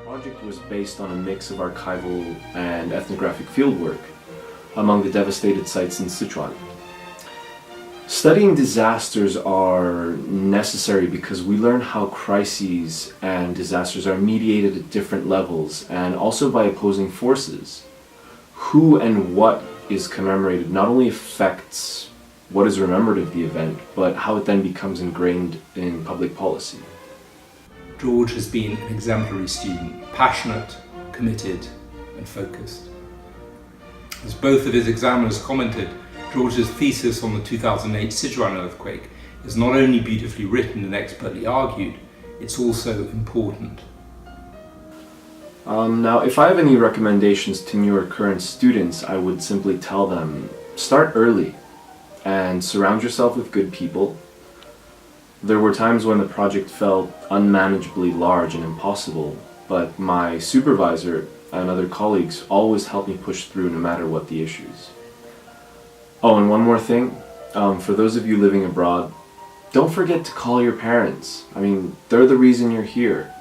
project was based on a mix of archival and ethnographic fieldwork among the devastated sites in Sichuan. Studying disasters are necessary because we learn how crises and disasters are mediated at different levels and also by opposing forces. Who and what is commemorated not only affects what is remembered of the event, but how it then becomes ingrained in public policy. George has been an exemplary student, passionate, committed and focused. As both of his examiners commented, George's thesis on the 2008 Sichuan earthquake is not only beautifully written and expertly argued, it's also important. Now, if I have any recommendations to new or current students, I would simply tell them, start early and surround yourself with good people. There were times when the project felt unmanageably large and impossible, but my supervisor and other colleagues always helped me push through no matter what the issues. Oh, and one more thing, for those of you living abroad, don't forget to call your parents. I mean, they're the reason you're here.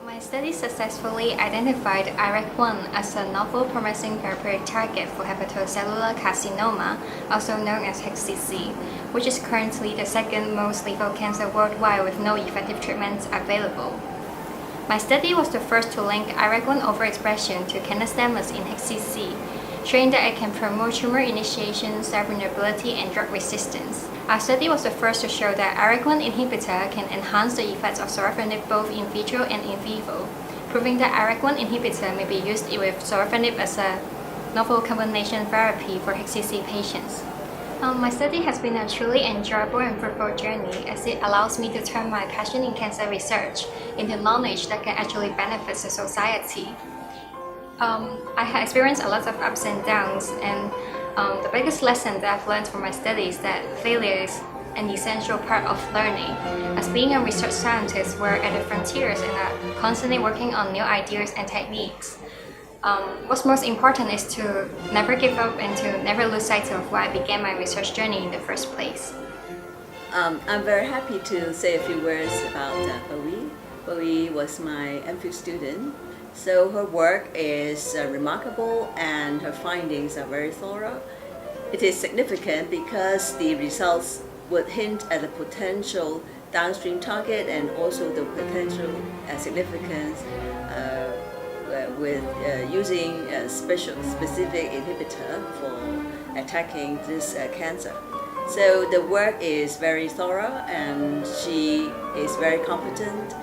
My study successfully identified IRAK1 as a novel promising therapeutic target for hepatocellular carcinoma, also known as HCC, which is currently the second most lethal cancer worldwide with no effective treatments available. My study was the first to link IRAK1 overexpression to canastamas in HCC, showing that it can promote tumor initiation, cell vulnerability, and drug resistance. Our study was the first to show that IRAK1 inhibitor can enhance the effects of sorafenib both in vitro and in vivo, proving that IRAK1 inhibitor may be used with sorafenib as a novel combination therapy for HCC patients. My study has been a truly enjoyable and fruitful journey as it allows me to turn my passion in cancer research into knowledge that can actually benefit the society. I have experienced a lot of ups and downs, and the biggest lesson that I've learned from my study is that failure is an essential part of learning. As being a research scientist, we're at the frontiers and are constantly working on new ideas and techniques. What's most important is to never give up and to never lose sight of why I began my research journey in the first place. I'm very happy to say a few words about Bowie. Bowie was my MPhil student. So her work is remarkable and her findings are very thorough. It is significant because the results would hint at the potential downstream target and also the potential significance with using a specific inhibitor for attacking this cancer. So the work is very thorough and she is very competent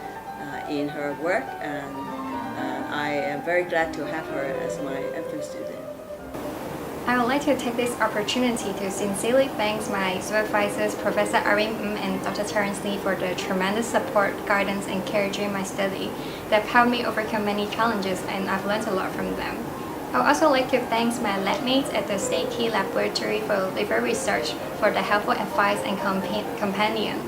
in her work, and I am very glad to have her as my MPhil student. I would like to take this opportunity to sincerely thank my supervisors, Professor Irene Ng and Dr. Terence Lee, for the tremendous support, guidance, and care during my study that helped me overcome many challenges, and I've learned a lot from them. I would also like to thank my lab mates at the State Key Laboratory for liver research for the helpful advice and companion.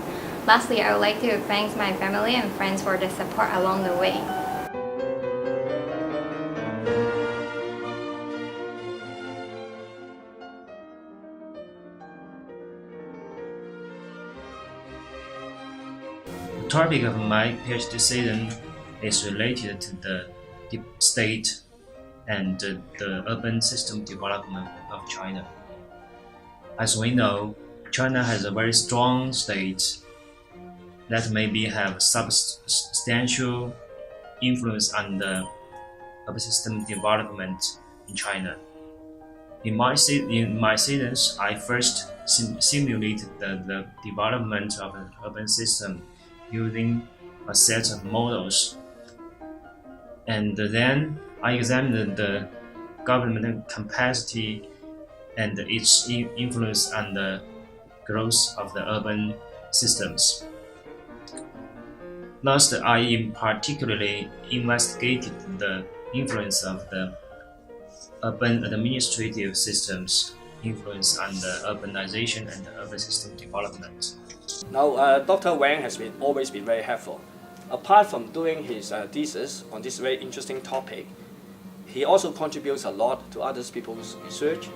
Lastly, I would like to thank my family and friends for the support along the way. The topic of my PhD season is related to the deep state and the urban system development of China. As we know, China has a very strong state that maybe have substantial influence on the urban system development in China. In my seasons, I first simulated the development of an urban system using a set of models, and then I examined the government capacity and its influence on the growth of the urban systems. Last, I particularly investigated the influence of the urban administrative systems influence on the urbanization and the urban system development. Now, Dr. Wang has always been very helpful. Apart from doing his thesis on this very interesting topic, He also contributes a lot to other people's research,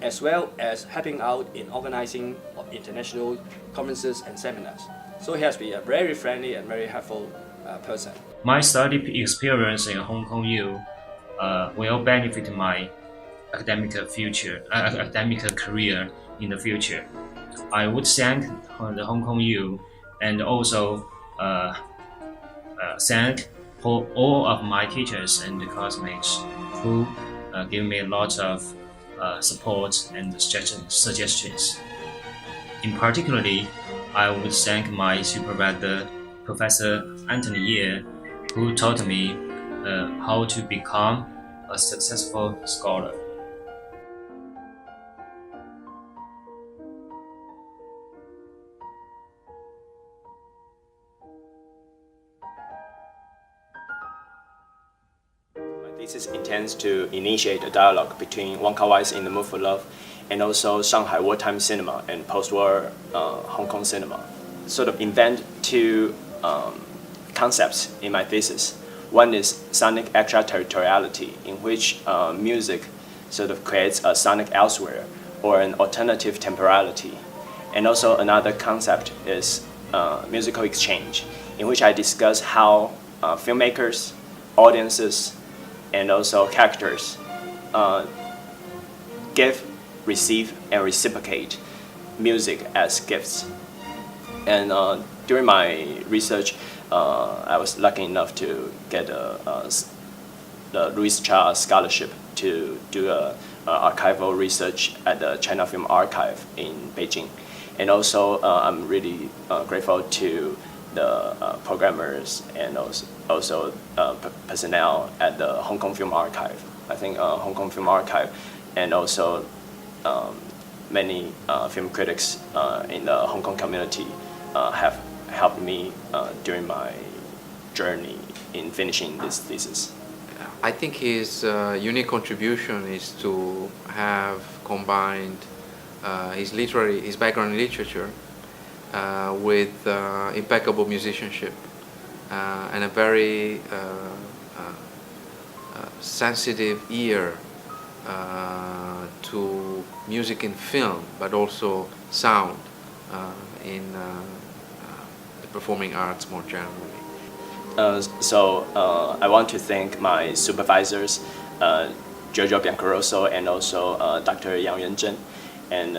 as well as helping out in organizing international conferences and seminars. So he has been a very friendly and very helpful person. My study experience in Hong Kong U will benefit my academic career in the future. I would thank the Hong Kong U and also thank all of my teachers and classmates who give me a lot of support and suggestions. In particularly, I would thank my supervisor, Professor Anthony Ye, who taught me how to become a successful scholar. My thesis intends to initiate a dialogue between Wong Kar-wai's In the Mood for Love and also Shanghai wartime cinema and post-war Hong Kong cinema. Sort of invent two concepts in my thesis. One is sonic extraterritoriality, in which music sort of creates a sonic elsewhere or an alternative temporality. And also another concept is musical exchange, in which I discuss how filmmakers, audiences, and also characters give, receive, and reciprocate music as gifts. And during my research, I was lucky enough to get the Louis Cha Scholarship to do archival research at the China Film Archive in Beijing. And also, I'm really grateful to the programmers and also personnel at the Hong Kong Film Archive. I think Hong Kong Film Archive and also many film critics in the Hong Kong community have helped me during my journey in finishing this thesis. I think his unique contribution is to have combined his background in literature with impeccable musicianship and a very sensitive ear to music in film, but also sound in the performing arts more generally. So I want to thank my supervisors, Giorgio Biancoroso and also Dr. Yang Yuanzhen, and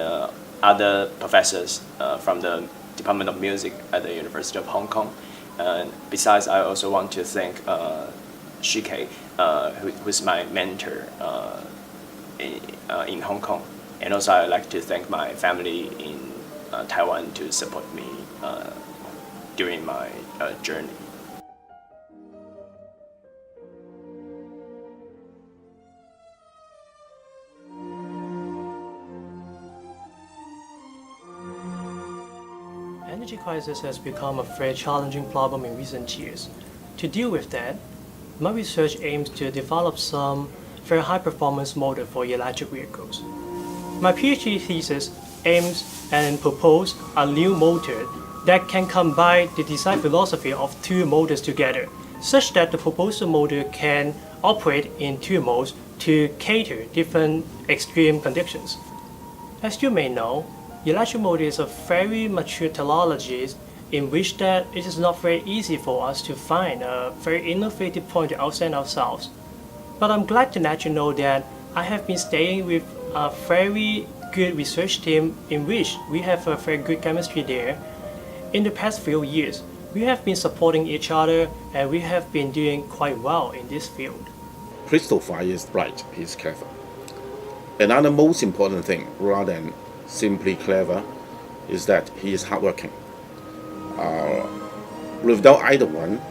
other professors from the Department of Music at the University of Hong Kong. Besides, I also want to thank Shike, who's my mentor in Hong Kong. And also I'd like to thank my family in Taiwan to support me during my journey. Energy crisis has become a very challenging problem in recent years. To deal with that, my research aims to develop some very high-performance motor for electric vehicles. My PhD thesis aims and proposes a new motor that can combine the design philosophy of two motors together, such that the proposed motor can operate in two modes to cater different extreme conditions. As you may know, electric motor is a very mature technology in which that it is not very easy for us to find a very innovative point to outstand ourselves. But I'm glad to let you know that I have been staying with a very good research team in which we have a very good chemistry there. In the past few years, we have been supporting each other and we have been doing quite well in this field. Christopher is bright, he's clever. Another most important thing, rather than simply clever, is that he is hardworking. Without either one,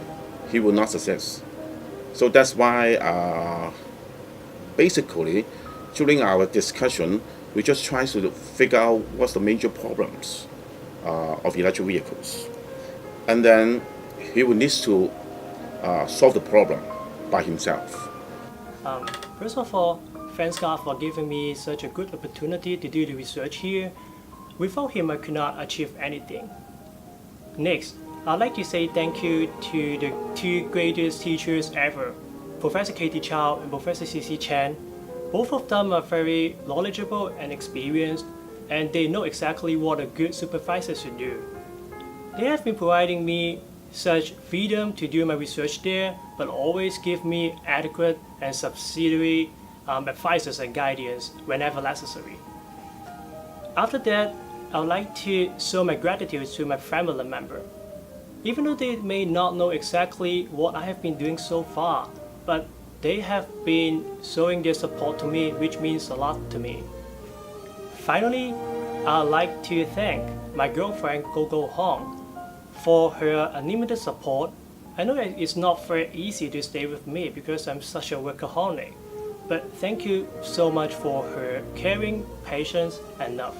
he will not succeed. So that's why basically during our discussion, we just try to figure out what's the major problems of electric vehicles. And then he will need to solve the problem by himself. First of all, thanks God for giving me such a good opportunity to do the research here. Without him, I could not achieve anything. Next, I'd like to say thank you to the two greatest teachers ever, Professor Katie Chow and Professor C.C. Chan. Both of them are very knowledgeable and experienced, and they know exactly what a good supervisor should do. They have been providing me such freedom to do my research there, but always give me adequate and subsidiary advices and guidance whenever necessary. After that, I would like to show my gratitude to my family member. Even though they may not know exactly what I have been doing so far, but they have been showing their support to me, which means a lot to me. Finally, I'd like to thank my girlfriend Gogo Hong for her unlimited support. I know that it's not very easy to stay with me because I'm such a workaholic, but thank you so much for her caring, patience, and love.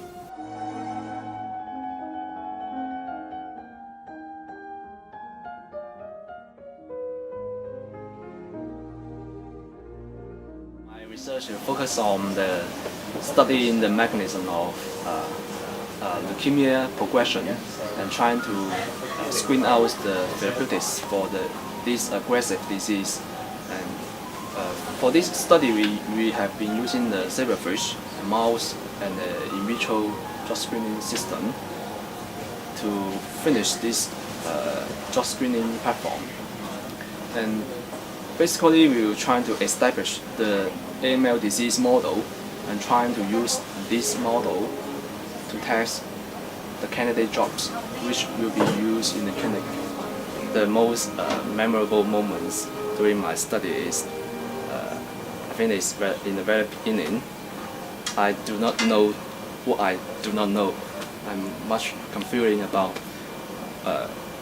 My research focuses on the studying the mechanism of leukemia progression and trying to screen out the therapeutics for this aggressive disease. And for this study, we have been using the zebrafish, a mouse, and the in vitro drug screening system to finish this drug screening platform. And basically, we were trying to establish the AML disease model and trying to use this model to test the candidate drugs which will be used in the clinic. The most memorable moments during my study is, I think it's in the very beginning. I do not know what I do not know. I'm much confusing about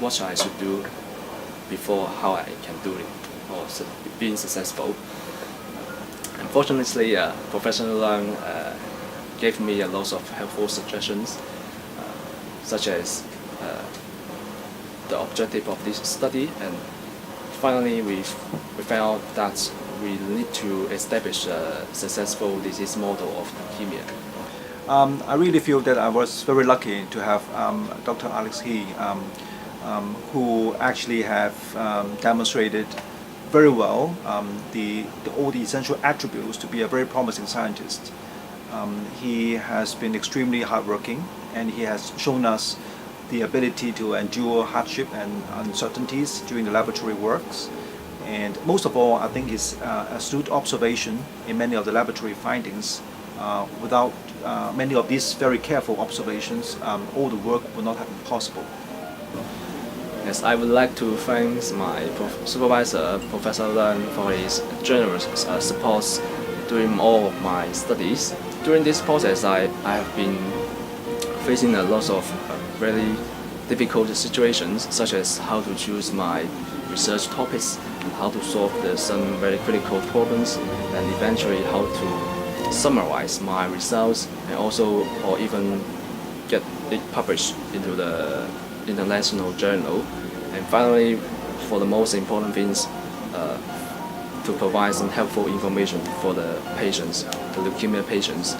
what I should do before how I can do it or being successful. Unfortunately, Professor Lang gave me a lot of helpful suggestions, such as the objective of this study, and finally we found that we need to establish a successful disease model of leukemia. I really feel that I was very lucky to have Dr. Alex He, who actually have demonstrated very well all the essential attributes to be a very promising scientist. He has been extremely hardworking, and he has shown us the ability to endure hardship and uncertainties during the laboratory works. And most of all, I think his astute observation in many of the laboratory findings. Without many of these very careful observations, all the work would not have been possible. Yes, I would like to thank my supervisor, Professor Leung, for his generous support during all of my studies. During this process, I have been facing a lot of very difficult situations, such as how to choose my research topics, and how to solve some very critical problems, and eventually how to summarize my results, and also or even get it published into the international journal. And finally, for the most important things, to provide some helpful information for the patients, the leukemia patients.